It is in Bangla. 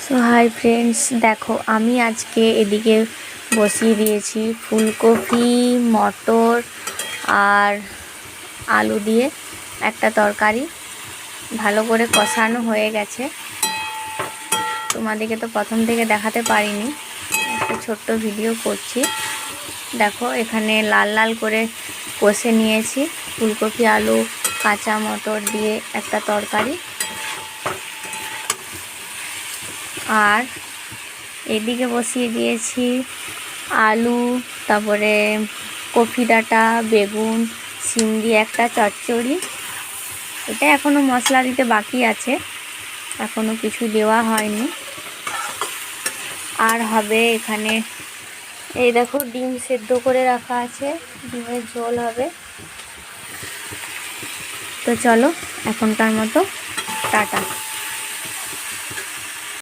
সো হাই ফ্রেন্ডস, দেখো আমি আজকে এদিকে বসিয়ে দিয়েছি ফুলকপি, মটর আর আলু দিয়ে একটা তরকারি। ভালো করে কষানো হয়ে গেছে। তোমাদেরকে তো প্রথম থেকে দেখাতে পারিনি, একটা ছোট্ট ভিডিও করছি। দেখো এখানে লাল লাল করে কষে নিয়েছি ফুলকপি, আলু, কাঁচা মটর দিয়ে একটা তরকারি। আর এদিকে বসিয়ে দিয়েছি আলু, তারপরে কফি ডাঁটা, বেগুন, শিম দিয়ে একটা চচ্চড়ি। এটা এখনও মশলা দিতে বাকি আছে, এখনও কিছু দেওয়া হয়নি। আর হবে এখানে, এই দেখো ডিম সেদ্ধ করে রাখা আছে, ডিমের ঝোল হবে। তো চলো এখনকার মতো টাটা।